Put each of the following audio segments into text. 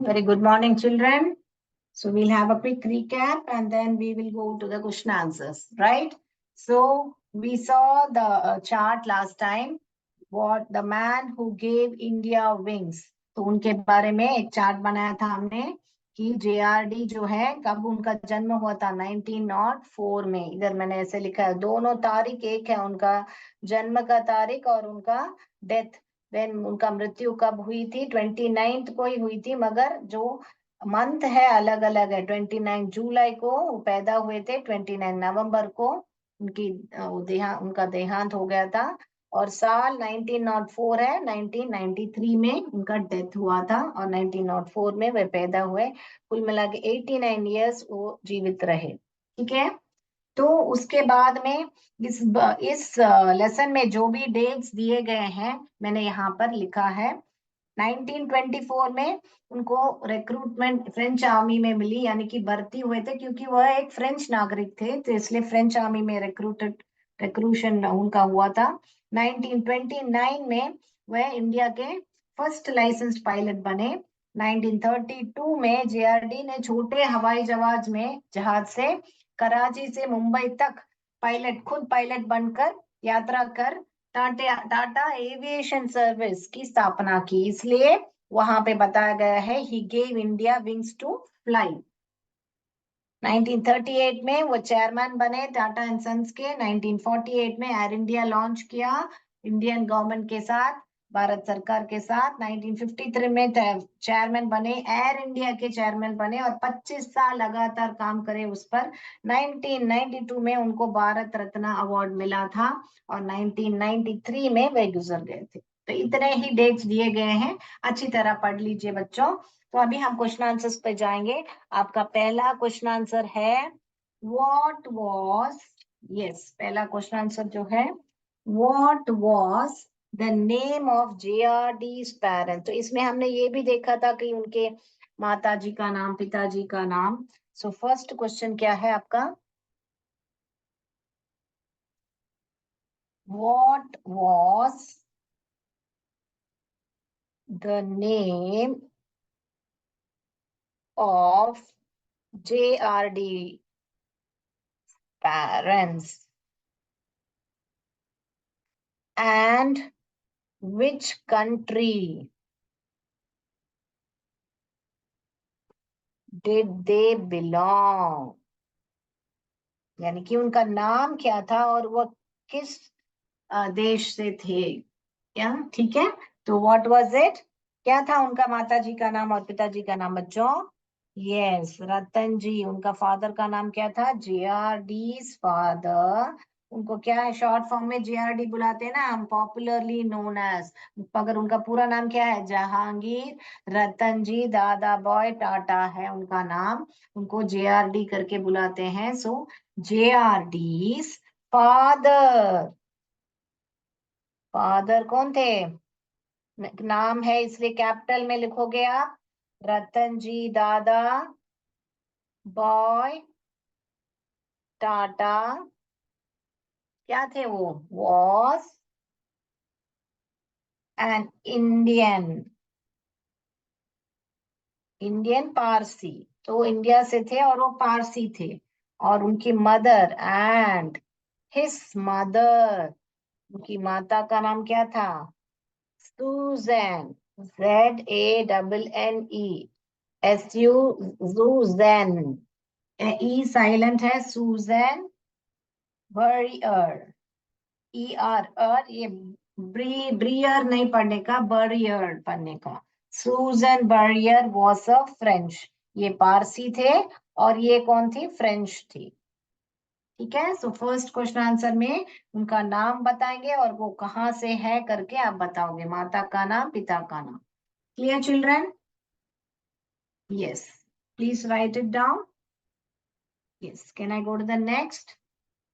Very good morning, children. So we'll have a quick recap and then we will go to the question answers, right? So we saw the chart last time. What the man who gave India wings. तो उनके बारे में एक chart बनाया था हमने कि JRD जो है कब उनका जन्म हुआ था 1904 में। इधर मैंने ऐसे लिखा है, दोनों तारीख एक है, उनका जन्म का तारीख और उनका डेथ, देन उनका मृत्यु कब हुई थी, 29th को ही हुई थी, मगर जो मंथ है अलग अलग है। 29 जुलाई को वो पैदा हुए थे, 29 नवंबर को उनकी उनका देहांत हो गया था, और साल 1904 है, 1993 में उनका डेथ हुआ था और 1904 में वे पैदा हुए। कुल मिला के 89 ईयर्स वो जीवित रहे। ठीक है, तो उसके बाद में इस लेसन में जो भी डेट्स दिए गए हैं मैंने यहाँ पर लिखा है। 1924 में उनको रिक्रूटमेंट फ्रेंच आर्मी में मिली, यानी कि भर्ती हुए थे, क्योंकि वह एक फ्रेंच नागरिक थे, तो इसलिए फ्रेंच आर्मी में रिक्रूशन उनका हुआ था। 1929 में वह इंडिया के फर्स्ट लाइसेंस्ड पायलट बने। 1932 में जेआरडी ने छोटे हवाई जहाज से कराची से मुंबई तक खुद पायलट बनकर यात्रा कर टाटा एविएशन सर्विस की स्थापना की, इसलिए वहां पे बताया गया है he gave India wings to fly. 1938 में वो चेयरमैन बने टाटा एंड सन्स के। 1948 में एयर इंडिया लॉन्च किया इंडियन गवर्नमेंट के साथ, भारत सरकार के साथ। 1953 में चेयरमैन बने, एयर इंडिया के चेयरमैन बने और 25 साल लगातार काम करे उस पर। 1992 में उनको भारत रत्न अवार्ड मिला था और 1993 में वे गुजर गए थे। तो इतने ही डेट्स दिए गए हैं, अच्छी तरह पढ़ लीजिए बच्चों। तो अभी हम क्वेश्चन आंसर्स पे जाएंगे। आपका पहला क्वेश्चन आंसर है व्हाट वाज, यस, पहला क्वेश्चन आंसर जो है what was the name of JRD's parents. तो इसमें हमने ये भी देखा था कि उनके माताजी का नाम, पिताजी का नाम। सो फर्स्ट क्वेश्चन क्या है आपका, what was the name of JRD parents and which country did they belong। यानी कि उनका नाम क्या था और वो किस देश से थे, क्या? ठीक है, तो व्हाट वाज इट, क्या था उनका माताजी का नाम और पिताजी का नाम बच्चों? यस, रतन जी। उनका फादर का नाम क्या था? JRD father. उनको क्या है, शॉर्ट फॉर्म में जेआरडी बुलाते हैं ना हम, पॉपुलरली नोन एज। मगर उनका पूरा नाम क्या है? जहांगीर रतन जी दादा बॉय टाटा है उनका नाम। उनको जेआरडी करके बुलाते हैं। सो जेआरडी फादर, फादर कौन थे? नाम है इसलिए कैपिटल में लिखोगे आप, रतन जी दादा बॉय टाटा। क्या थे वो? Was an Indian, Indian Parsi. तो इंडिया से थे और वो पारसी थे। और उनकी मदर एंड हिज मदर, उनकी माता का नाम क्या था? Suzanne, ZANNE, Suzanne, E silent है, सुजैन बरियर, ER ये ब्रियर नहीं पढ़ने का, बरियर पढ़ने का। सूजन बरियर वॉज अ फ्रेंच, ये पारसी थे और ये कौन थी? फ्रेंच थी। ठीक है, सो फर्स्ट क्वेश्चन आंसर में उनका नाम बताएंगे और वो कहाँ से है करके आप बताओगे, माता का नाम, पिता का नाम। Clear children? Yes, please write it down. Yes, can I go to the next?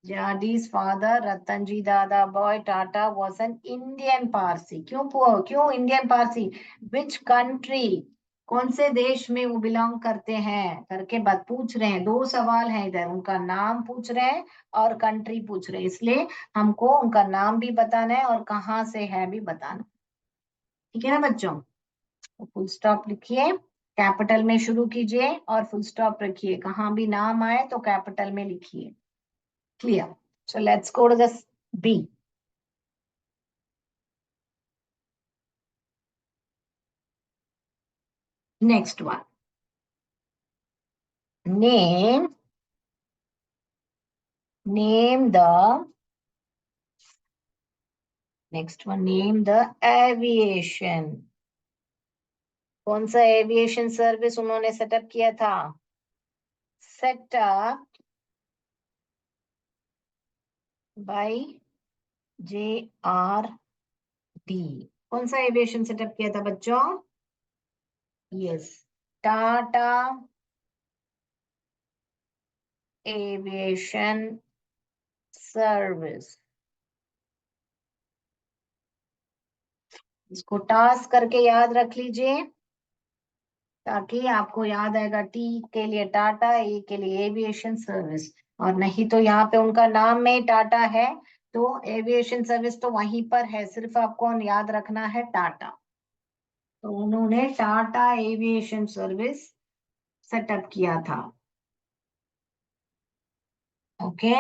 Jadi's father, Ratanji Dada Boy Tata, was an Indian Parsi. क्यों इंडियन पारसी? Which country, कौन से देश में वो बिलोंग करते हैं करके बात पूछ रहे हैं। दो सवाल हैं इधर, उनका नाम पूछ रहे हैं और कंट्री पूछ रहे हैं, इसलिए हमको उनका नाम भी बताना है और कहाँ से है भी बताना। ठीक है ना बच्चों? फुल स्टॉप लिखिए। कैपिटल में शुरू कीजिए और फुल स्टॉप रखिए, कहाँ भी नाम आए तो कैपिटल में लिखिए। Clear? So let's go to the B. Next one, name the next one, name the aviation. कौन सा एविएशन सर्विस उन्होंने सेटअप किया था? Setup by JRD। कौन सा एविएशन सेटअप किया था बच्चों? Yes, Tata aviation service. इसको टास्क करके याद रख लीजिए, ताकि आपको याद आएगा। टी के लिए टाटा, ए के लिए एविएशन सर्विस। और नहीं तो यहाँ पे उनका नाम में टाटा है, तो एविएशन सर्विस तो वहीं पर है, सिर्फ आपको याद रखना है टाटा। तो उन्होंने टाटा एविएशन सर्विस सेटअप किया था। Okay,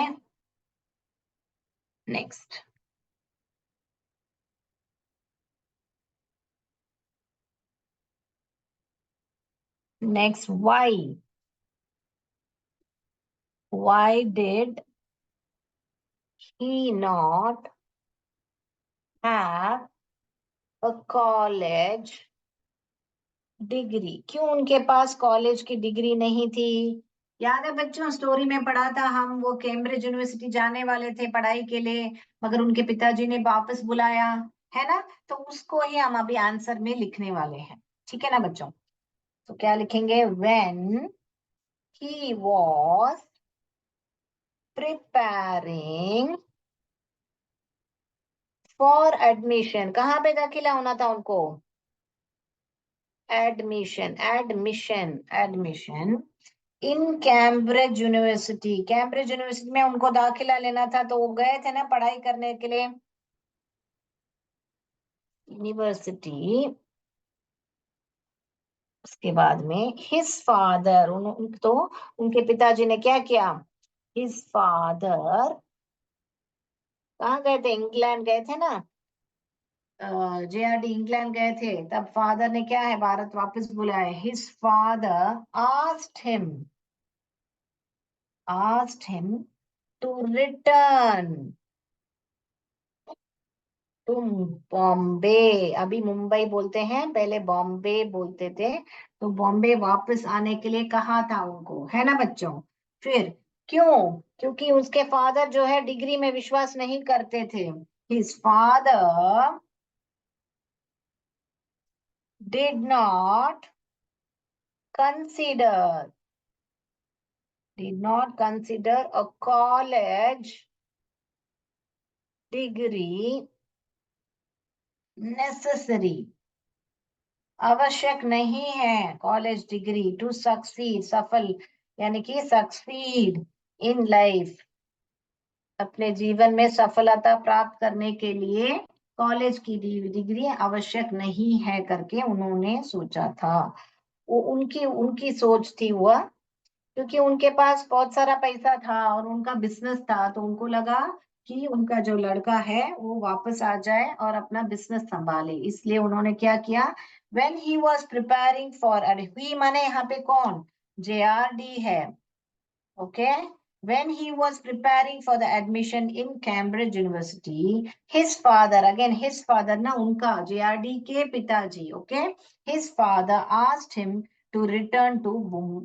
next. Next, why did he not have a college degree? क्यों उनके पास कॉलेज की डिग्री नहीं थी? याद है बच्चों, स्टोरी में पढ़ा था हम, वो कैम्ब्रिज यूनिवर्सिटी जाने वाले थे पढ़ाई के लिए, मगर उनके पिताजी ने वापस बुलाया, है ना? तो उसको ही हम अभी आंसर में लिखने वाले हैं, ठीक है ना बच्चों? तो क्या लिखेंगे? When he was preparing for admission. कहाँ पे दाखिला होना था उनको? Admission in Cambridge university. Cambridge university में उनको दाखिला लेना था, तो वो गए थे ना पढ़ाई करने के लिए यूनिवर्सिटी। उसके बाद में हिज फादर, तो उनके पिताजी ने क्या किया? हिज फादर कहाँ गए थे? इंग्लैंड गए थे ना, JRD इंग्लैंड गए थे, तब फादर ने क्या है, भारत वापस बुलाया। His father asked him to return तुम बॉम्बे। अभी मुंबई बोलते हैं, पहले बॉम्बे बोलते थे, तो बॉम्बे वापस आने के लिए कहा था उनको, है ना बच्चों? फिर क्यों? क्योंकि उसके फादर जो है डिग्री में विश्वास नहीं करते थे। His father did not consider a college degree necessary। आवश्यक नहीं है कॉलेज डिग्री टू सक्सीड, सफल यानी कि सक्सीड इन लाइफ, अपने जीवन में सफलता प्राप्त करने के लिए कॉलेज की डिग्री आवश्यक नहीं है करके उन्होंने सोचा था। वो उनकी उनकी सोच थी वह, क्योंकि उनके पास बहुत सारा पैसा था और उनका बिजनेस था, तो उनको लगा कि उनका जो लड़का है वो वापस आ जाए और अपना बिजनेस संभाले, इसलिए उन्होंने क्या किया? When he was preparing for, अरे ही माने यहाँ पे कौन? JRD है। Okay, when he was preparing for the admission in Cambridge University, his father, again his father ना, उनका JRD के पिताजी, okay, his father asked him to return to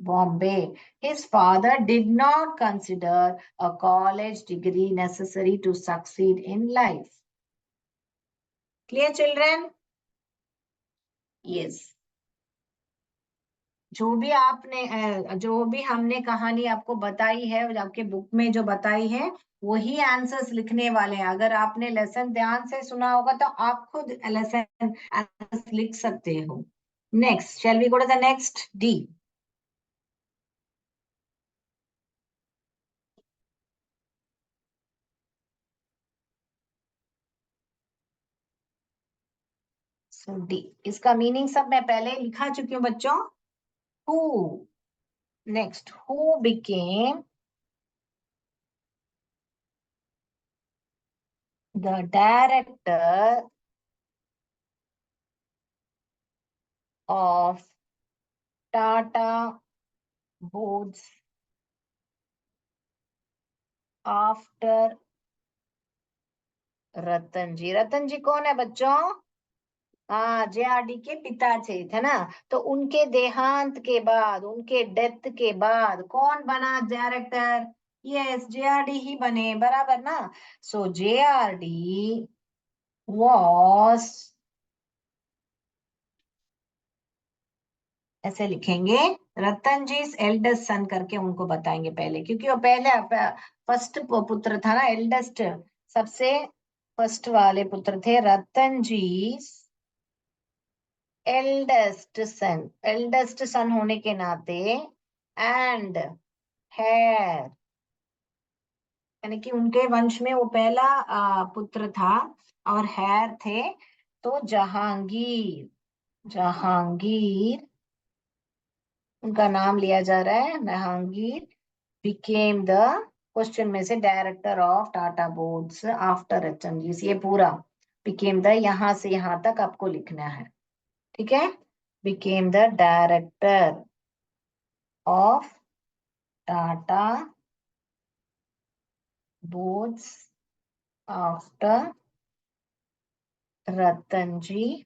Bombay. His father did not consider a college degree necessary to succeed in life. Clear children? Yes. जो भी हमने कहानी आपको बताई है, आपके बुक में जो बताई है, वही आंसर्स लिखने वाले हैं। अगर आपने लेसन ध्यान से सुना होगा तो आप खुद लेसन आंसर्स लिख सकते हो। Next, shall we go to the next, D. So D, इसका मीनिंग सब मैं पहले लिखा चुकी हूँ बच्चों, Who? Next, who became the director of Tata Boards after रतन जी? रतन जी कौन है बच्चों? हाँ, जेआरडी के पिताजी थे ना। तो उनके देहांत के बाद, उनके डेथ के बाद कौन बना डायरेक्टर? यस, जेआरडी ही बने, बराबर ना। सो जेआरडी वॉज, ऐसे लिखेंगे, रतन जी एल्डेस्ट सन करके उनको बताएंगे पहले, क्योंकि वो पहले फर्स्ट पुत्र था ना, एल्डेस्ट, सबसे फर्स्ट वाले पुत्र थे रतन जी। एल्डेस्ट सन होने के नाते, एंड हेयर, यानी कि उनके वंश में वो पहला पुत्र था, और हेयर थे। तो जहांगीर, जहांगीर उनका नाम लिया जा रहा है, जहांगीर बिकेम द, क्वेश्चन में से, director of Tata boards after Ratanji, ये पूरा बिकेम द, यहां से यहां तक आपको लिखना है, ठीक है। Became the director of Tata boards after Ratanji,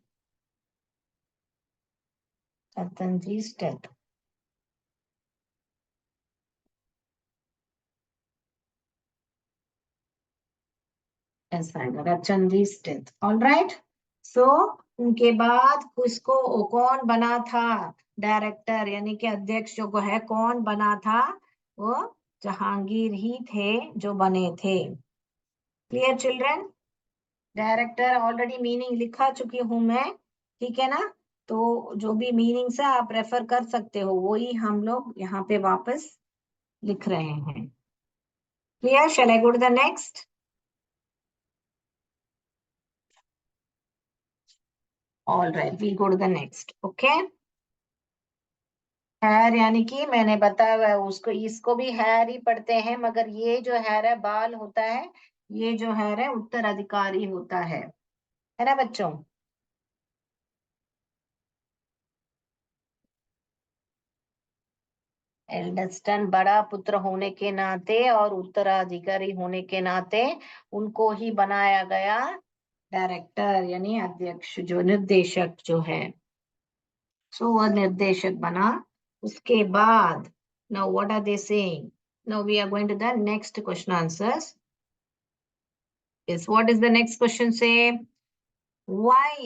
रतनजी's death। ऐसा है, रतनजी's death, ऑल राइट। सो उनके बाद उसको कौन बना था डायरेक्टर, यानी कि अध्यक्ष जो है, कौन बना था? वो जहांगीर ही थे जो बने थे। Clear children? Director already meaning लिखा चुकी हूं मैं, ठीक है ना। तो जो भी मीनिंग से आप रेफर कर सकते हो, वही हम लोग यहाँ पे वापस लिख रहे हैं। Clear? Shall I go to the next? All right, we go to the next, okay. हैर, यानी कि मैंने बताया हुआ है उसको, इसको भी हैर ही पढ़ते हैं, मगर ये जो हैर है बाल होता है, ये जो हैर है उत्तराधिकारी होता है ना बच्चों? एल्डस्टन बड़ा पुत्र होने के नाते और उत्तराधिकारी होने के नाते उनको ही बनाया गया डायरेक्टर, यानी अध्यक्ष, जो निर्देशक जो है। सो वह निर्देशक बना। उसके बाद, now what are they saying? Now we are going to the next question answers. Yes, what is the next question say? Why?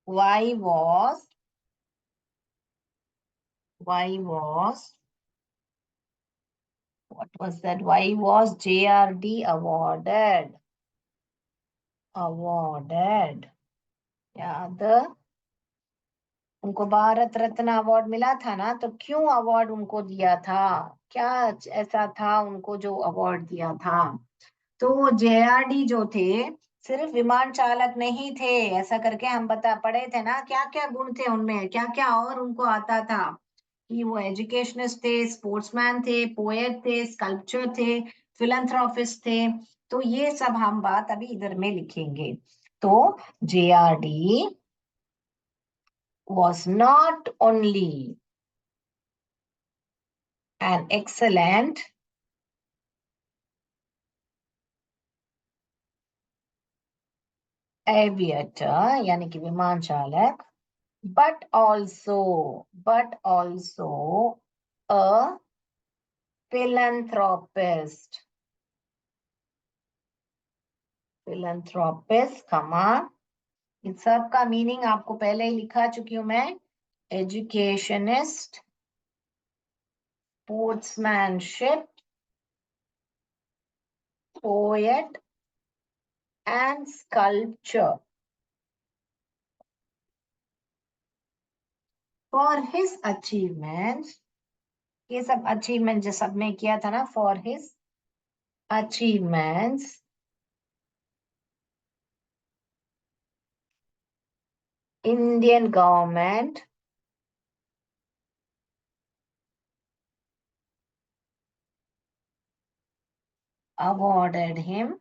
Why was, why was, what was that? Why was JRD awarded? Awarded. याद, उनको Bharat Ratna award मिला था ना, तो क्यों award उनको दिया था? क्या ऐसा था उनको जो अवार्ड दिया था? तो वो जेआरडी जो थे, सिर्फ विमान चालक नहीं थे, ऐसा करके हम बता पढ़े थे ना, क्या क्या गुण थे उनमें, क्या क्या और उनको आता था, कि वो एजुकेशनिस्ट थे, स्पोर्ट्समैन थे, पोएट थे, स्कल्पचर थे, फिलंथ्रोपिस्ट थे। तो ये सब हम बात अभी इधर में लिखेंगे। तो JRD was not only an excellent aviator, यानी कि विमान चालक, but also a philanthropist, कमा, इन सब का मीनिंग आपको पहले ही लिखा चुकी हूं मैं, educationist, sportsmanship, poet and sculpture. For his achievements, ये सब अचीवमेंट जो सब ने किया था ना, for his achievements Indian government awarded him,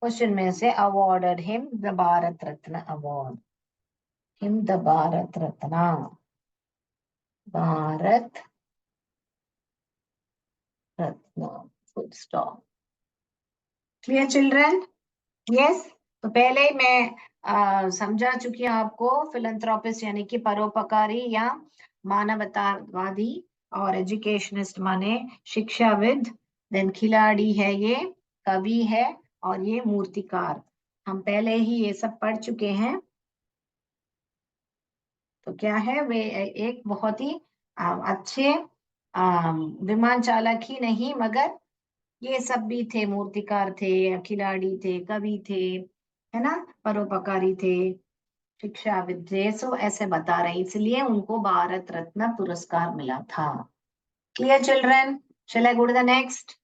question में से awarded him the Bharat Ratna award, him the Bharat Ratna, Bharat Ratna, full stop. Clear children? Yes. तो पहले ही मैं समझा चुकी हूँ आपको फिलंथ्रोपिस्ट यानी कि परोपकारी या मानवतावादी, और एजुकेशनिस्ट माने शिक्षाविद, देन खिलाड़ी है, ये कवि है, और ये मूर्तिकार। हम पहले ही ये सब पढ़ चुके हैं। तो क्या है, वे एक बहुत ही अच्छे विमान चालक ही नहीं, मगर ये सब भी थे, मूर्तिकार थे, खिलाड़ी थे, कवि थे, है ना, परोपकारी थे, शिक्षाविद थे। सो ऐसे बता रहे, इसलिए उनको भारत रत्न पुरस्कार मिला था। Clear children? Shall I go to the next?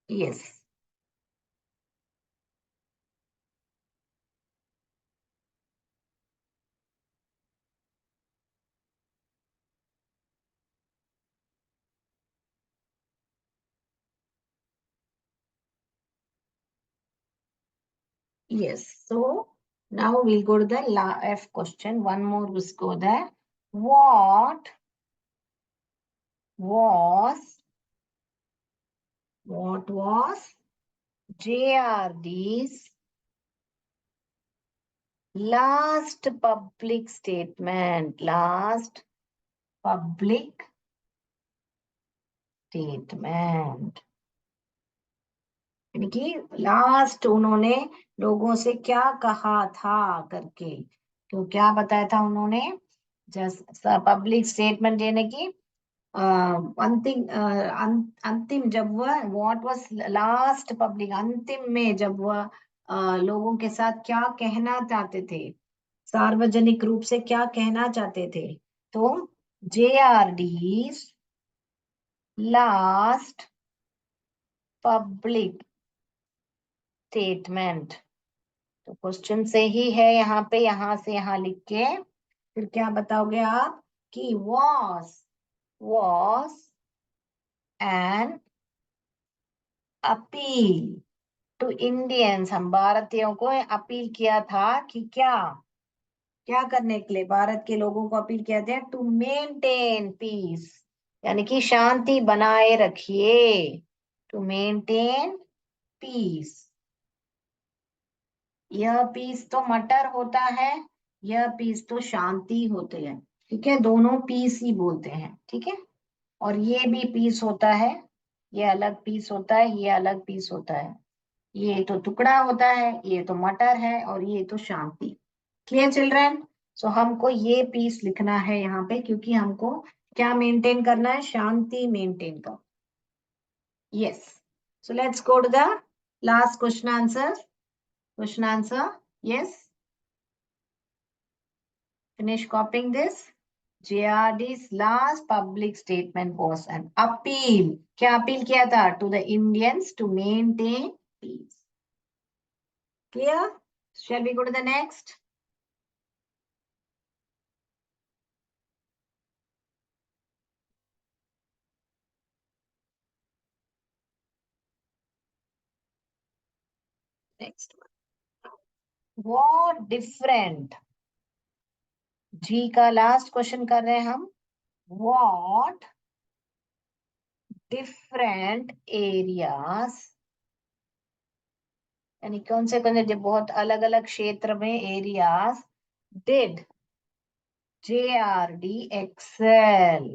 Yes, yes. So now we'll go to the F question. One more will go there. What was JRD's last public statement? Last public statement. यानी कि last उन्होंने लोगों से क्या कहा था करके। तो क्या बताया था उन्होंने? जस्ट पब्लिक स्टेटमेंट यानी कि अंतिम जब वह व्हाट वाज लास्ट पब्लिक, अंतिम में जब वह लोगों के साथ क्या कहना चाहते थे, सार्वजनिक रूप से क्या कहना चाहते थे। तो JRD लास्ट पब्लिक स्टेटमेंट, तो क्वेश्चन से ही है यहाँ पे, यहाँ से यहाँ लिख के फिर क्या बताओगे आप कि was an appeal to Indians, हम भारतीयों को अपील किया था कि क्या क्या करने के लिए, भारत के लोगों को अपील किया था टू मेंटेन पीस, यानी कि शांति बनाए रखिए, टू मेंटेन पीस। यह पीस तो मटर होता है, यह पीस तो शांति होते हैं, ठीक है, दोनों पीस ही बोलते हैं, ठीक है। और ये भी पीस होता है, ये अलग पीस होता है, ये अलग पीस होता है, ये तो टुकड़ा होता है, ये तो मटर है, और ये तो शांति। Clear children? सो हमको ये पीस लिखना है यहाँ पे, क्योंकि हमको क्या मेंटेन करना है, शांति मेंटेन कर। Yes, so let's go to the last question answer. Question answer, yes, finish copying this. JRD's last public statement was an appeal. क्या अपील किया था? To the Indians to maintain peace. Clear? Shall we go to the next? Next one. What different? जी का last question कर रहे हैं हम। What different areas, यानी कौन से जो बहुत अलग अलग क्षेत्र में एरियाज डिड JRD excel।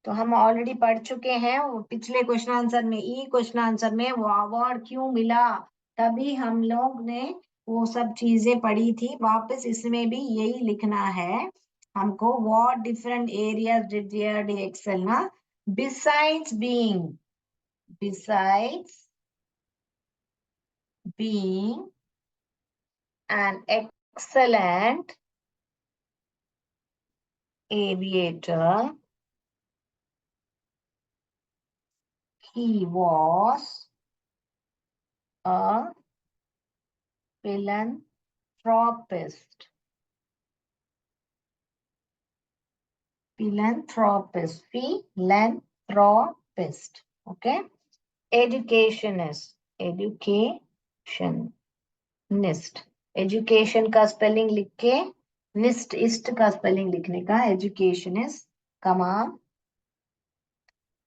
तो हम ऑलरेडी पढ़ चुके हैं वो पिछले क्वेश्चन आंसर में, ई क्वेश्चन आंसर में वो अवार्ड क्यों मिला, तभी हम लोग ने वो सब चीजें पढ़ी थी। वापस इसमें भी यही लिखना है हमको, what different areas did JRD excel ना, besides being an excellent aviator, he was a philanthropist. Philanthropist. philanthropist. Okay. Educationist, educationist, education का स्पेलिंग लिख के निस्ट इस्ट का स्पेलिंग लिखने का, एजुकेशनिस्ट, कमा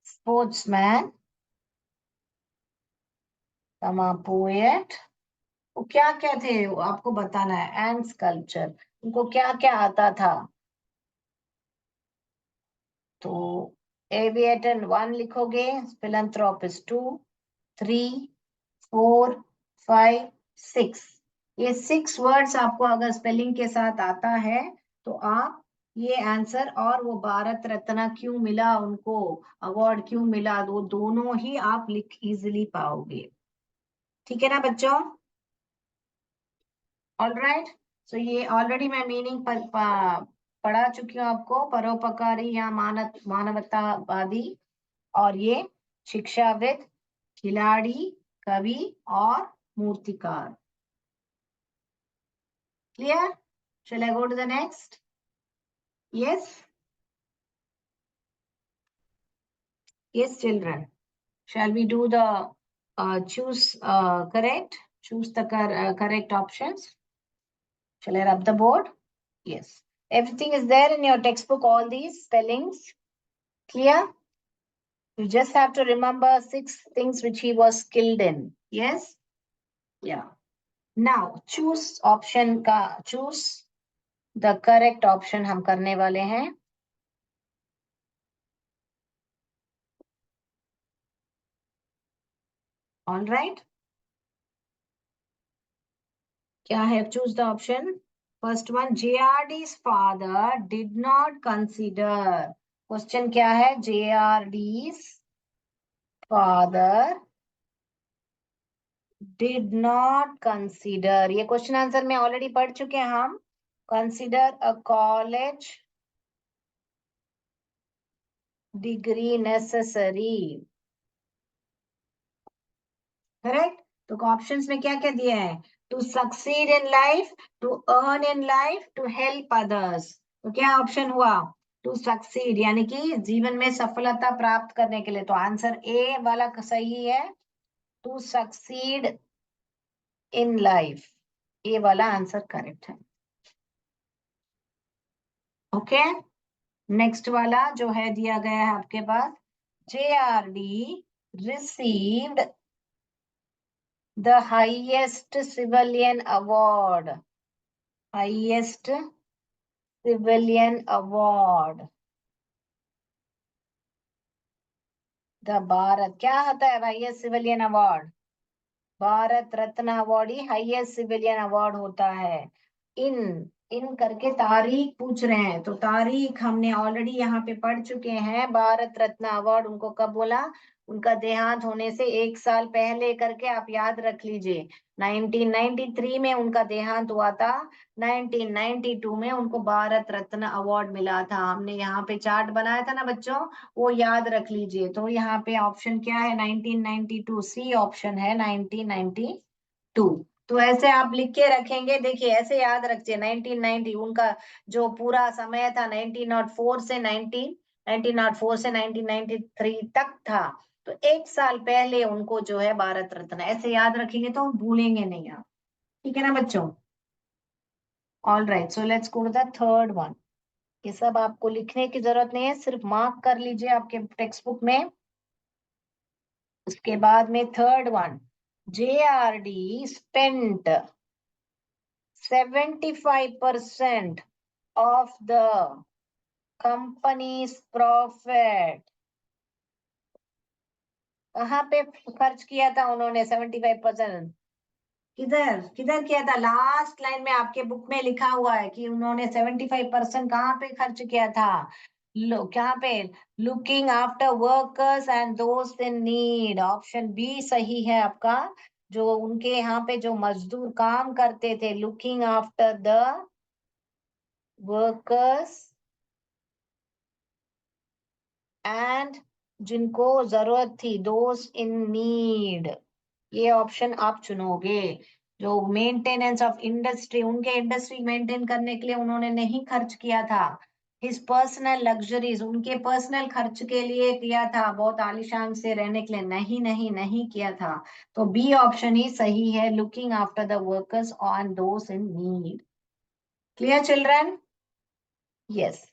स्पोर्ट्समैन, कमा पोएट। वो क्या क्या थे वो आपको बताना है, एंड स्कल्पचर, उनको क्या क्या आता था। तो एविएटर 1 लिखोगे, फिलैंथ्रोपिस्ट 2, 3, 4, 5, 6। ये 6 वर्ड्स आपको अगर स्पेलिंग के साथ आता है तो आप ये आंसर, और वो भारत रत्न क्यों मिला उनको, अवार्ड क्यों मिला, वो दोनों ही आप लिख इजिली पाओगे। ठीक है ना बच्चों? All right. सो ये ऑलरेडी मैं मीनिंग पढ़ा चुकी हूँ आपको, परोपकारी या मानवतावादी, और ये शिक्षाविद, खिलाड़ी, कवि और मूर्तिकार। Clear? Shall I go to the next? Yes? Yes, children. Shall we do the choose correct? Choose the correct options. Shall I rub the board? Yes. Everything is there in your textbook, all these spellings. Clear? You just have to remember 6 things which he was skilled in. Yes? Yeah. Now, choose option ka, choose the correct option हम करने वाले हैं। All right. क्या है? Choose the option. First one, JRD's father did not consider. Question क्या है? JRD's father did not consider. ये question answer में ऑलरेडी पढ़ चुके हैं हम। Consider a college degree necessary. Correct? तो ऑप्शंस में क्या क्या दिया है? To succeed in life, to earn in life, to help others. तो क्या ऑप्शन हुआ? टू सक्सीड, यानी कि जीवन में सफलता प्राप्त करने के लिए। तो आंसर ए वाला सही है, टू सक्सीड इन लाइफ, ए वाला आंसर करेक्ट है। ओके, नेक्स्ट वाला जो है दिया गया है आपके पास, JRD received the highest civilian award, highest civilian award, the Bharat, क्या होता है highest civilian award? Bharat Ratna award ही हाईएस्ट सिविलियन अवार्ड होता है। इन इन करके तारीख पूछ रहे हैं, तो तारीख हमने ऑलरेडी यहाँ पे पढ़ चुके हैं। भारत रत्न अवार्ड उनको कब बोला? उनका देहांत होने से 1 साल पहले करके आप याद रख लीजिए। 1993 में उनका देहांत हुआ था, 1992 में उनको भारत रत्न अवार्ड मिला था। हमने यहाँ पे चार्ट बनाया था ना बच्चों, वो याद रख लीजिए। तो यहाँ पे ऑप्शन क्या है? 1992, सी ऑप्शन है 1992। तो ऐसे आप लिख के रखेंगे, देखिए ऐसे याद रखिए। 1990 उनका जो पूरा समय था 1904 से 1993 तक था। तो 1 साल पहले उनको जो है भारत रत्न, ऐसे याद रखेंगे तो हम भूलेंगे नहीं आप। ठीक है ना बच्चों? All right, so let's go to the third one. ये सब आपको लिखने की जरूरत नहीं है, सिर्फ मार्क कर लीजिए आपके टेक्स्ट बुक में। उसके बाद में third one, JRD spent 75% of the company's profit। कहाँ पे खर्च किया था उन्होंने 75%? किधर किधर किया था? लास्ट लाइन में आपके बुक में लिखा हुआ है कि उन्होंने 75% कहाँ पे खर्च किया था। कहाँ पे? लुकिंग आफ्टर वर्कर्स एंड दोस्त इन नीड, ऑप्शन बी सही है आपका। जो उनके यहाँ पे जो मजदूर काम करते थे, looking after the workers and जिनको जरूरत थी, दोस्त इन नीड, ये ऑप्शन आप चुनोगे। जो मेंटेनेंस ऑफ इंडस्ट्री, उनके इंडस्ट्री मेंटेन करने के लिए उन्होंने नहीं खर्च किया था। हिज पर्सनल लग्जरीज, उनके पर्सनल खर्च के लिए किया था, बहुत आलिशान से रहने के लिए नहीं नहीं नहीं किया था। तो बी ऑप्शन ही सही है, looking after the workers on those in need. Clear children? Yes.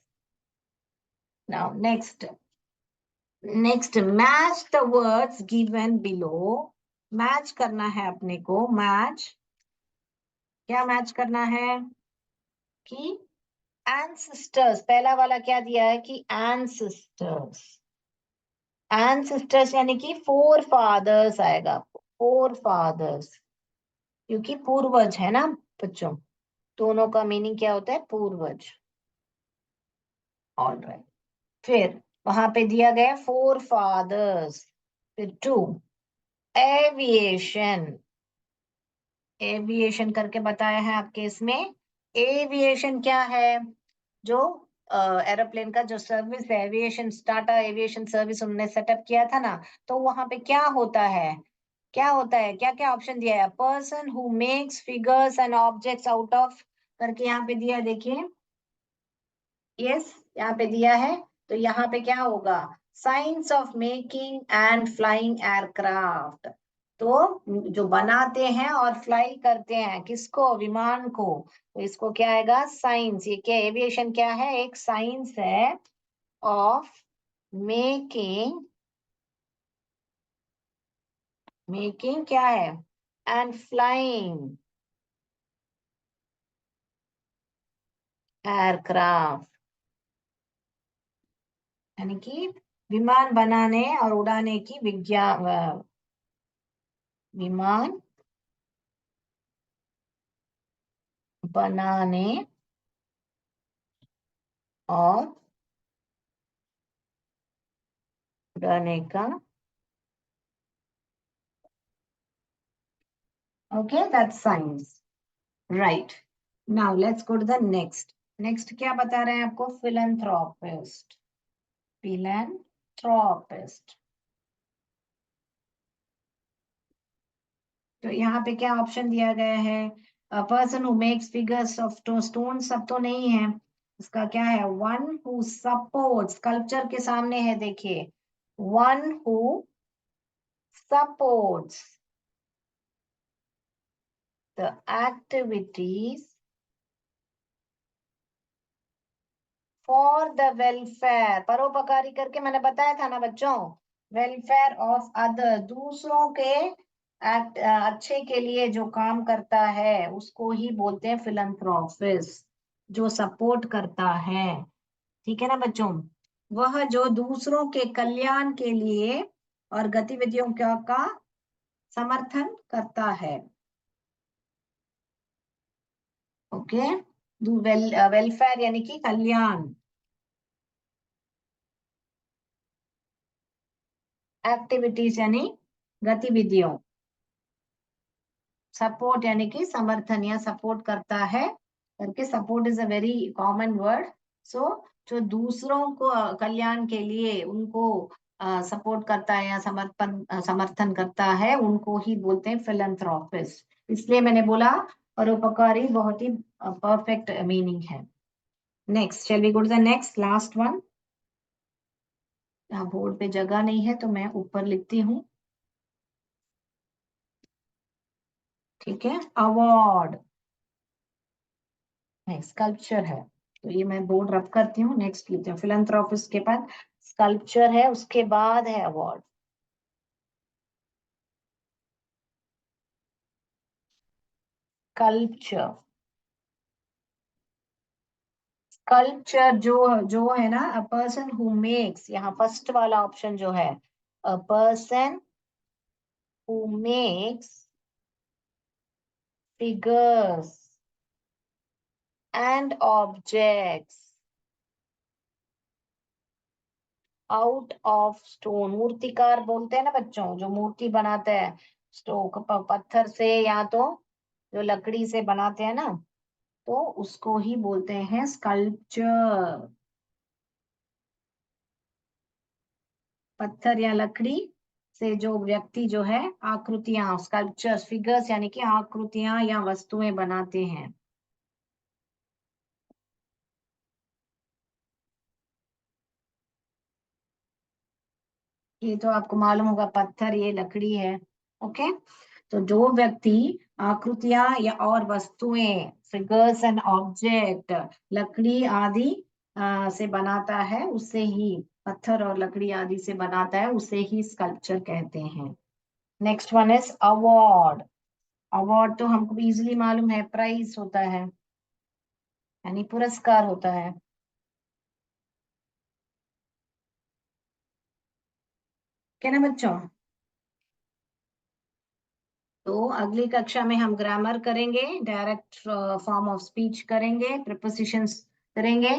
Now next match the words given below. Match करना है अपने को, मैच, क्या मैच करना है कि एंसेस्टर्स, पहला वाला क्या दिया है कि एंसेस्टर्स, एंसेस्टर्स यानी कि फोर फादर्स आएगा, फोर फादर्स, क्योंकि पूर्वज है ना बच्चों, दोनों का मीनिंग क्या होता है, पूर्वज। ऑलराइट, फिर वहां पे दिया गया फोर फादर्स। फिर टू, एविएशन, एविएशन करके बताया है आपके इसमें। एविएशन क्या है, जो एरोप्लेन का जो सर्विस है, एविएशन, टाटा एविएशन सर्विस उन्होंने सेटअप किया था ना, तो वहां पे क्या होता है, क्या होता है, क्या क्या ऑप्शन दिया है, person who makes figures and objects out of करके यहाँ पे दिया है, देखिए, यस, यहाँ पे दिया है। तो यहाँ पे क्या होगा, science of making and flying aircraft, तो जो बनाते हैं और फ्लाई करते हैं, किसको, विमान को, तो इसको क्या आएगा, साइंस। ये क्या, एविएशन क्या है, एक साइंस है ऑफ मेकिंग, मेकिंग क्या है, एंड फ्लाइंग एयरक्राफ्ट, यानी कि विमान बनाने और उड़ाने की विज्ञान, विमान बनाने और उड़ाने का, okay, that's science, right. Now let's go to the next. Next क्या बता रहे हैं आपको, फिलैंथ्रोपिस्ट, फिलैंथ्रोपिस्ट। तो यहाँ पे क्या ऑप्शन दिया गया है, person who makes figures of stone, सब तो नहीं है, इसका क्या है, वन हु सपोर्ट्स, स्कल्पचर के सामने है देखिए, one who supports the activities for the welfare, परोपकारी करके मैंने बताया था ना बच्चों, वेलफेयर ऑफ अदर, दूसरों के अच्छे के लिए जो काम करता है उसको ही बोलते हैं फिलैंथ्रोपिस्ट, जो सपोर्ट करता है, ठीक है ना बच्चों, वह जो दूसरों के कल्याण के लिए और गतिविधियों का समर्थन करता है, ओके, वेलफेयर यानी कि कल्याण, एक्टिविटीज यानी गतिविधियों, सपोर्ट यानी कि समर्थन या सपोर्ट करता है करके, support is a very common word, so जो दूसरों को कल्याण के लिए उनको सपोर्ट करता है या समर्थन करता है, उनको ही बोलते हैं फिलैंथ्रोपिस्ट, इसलिए मैंने बोला परोपकारी बहुत ही परफेक्ट मीनिंग है। Next, shall we go to the next, last one. Board पे जगह नहीं है तो मैं ऊपर लिखती हूँ, ठीक है, अवार्ड, स्कल्पचर है, तो ये मैं बोर्ड रब करती हूँ, नेक्स्ट लिखते हैं, फिलैंथ्रोपिस्ट के बाद स्कल्पचर है, उसके बाद है अवार्ड। स्कल्पचर, स्कल्पचर जो है ना, अ पर्सन हु मेक्स, यहाँ फर्स्ट वाला ऑप्शन जो है, a person who makes figures and objects out of stone, मूर्तिकार बोलते हैं ना बच्चों, जो मूर्ति बनाते हैं पत्थर से या तो जो लकड़ी से बनाते हैं ना, तो उसको ही बोलते हैं स्कल्पचर, पत्थर या लकड़ी से जो व्यक्ति जो है आकृतियां, स्कल्पचर्स, फिगर्स यानी कि आकृतियां या वस्तुएं बनाते हैं। ये तो आपको मालूम होगा, पत्थर, ये लकड़ी है। ओके, तो जो व्यक्ति आकृतियां या और वस्तुएं, फिगर्स एंड ऑब्जेक्ट, लकड़ी आदि से बनाता है, उसे ही, पत्थर और लकड़ी आदि से बनाता है, उसे ही स्कल्पचर कहते हैं। Next one is award. Award तो हमको इजीली मालूम है, प्राइज होता है, यानी पुरस्कार होता है। क्या ना बच्चों? तो अगली कक्षा में हम ग्रामर करेंगे, डायरेक्ट फॉर्म ऑफ स्पीच करेंगे, प्रीपोजिशंस करेंगे।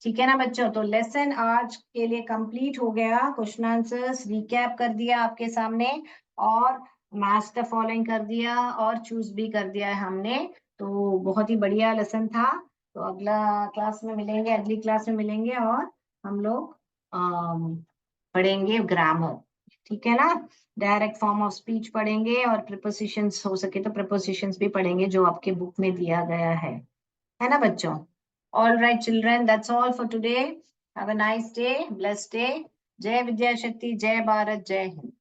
ठीक है ना बच्चों? तो लेसन आज के लिए कंप्लीट हो गया। क्वेश्चन आंसर्स रिकैप कर दिया आपके सामने, और मैच द फॉलोइंग कर दिया, और चूज भी कर दिया है हमने। तो बहुत ही बढ़िया लेसन था। तो अगला क्लास में मिलेंगे, अगली क्लास में मिलेंगे, और हम लोग पढ़ेंगे ग्रामर। ठीक है ना? डायरेक्ट फॉर्म ऑफ स्पीच पढ़ेंगे, और प्रीपोजिशंस हो सके तो प्रीपोजिशंस भी पढ़ेंगे जो आपके बुक में दिया गया है ना बच्चों? All right children, that's all for today. Have a nice day, blessed day. जय विद्या शक्ति, जय भारत, जय हिंद।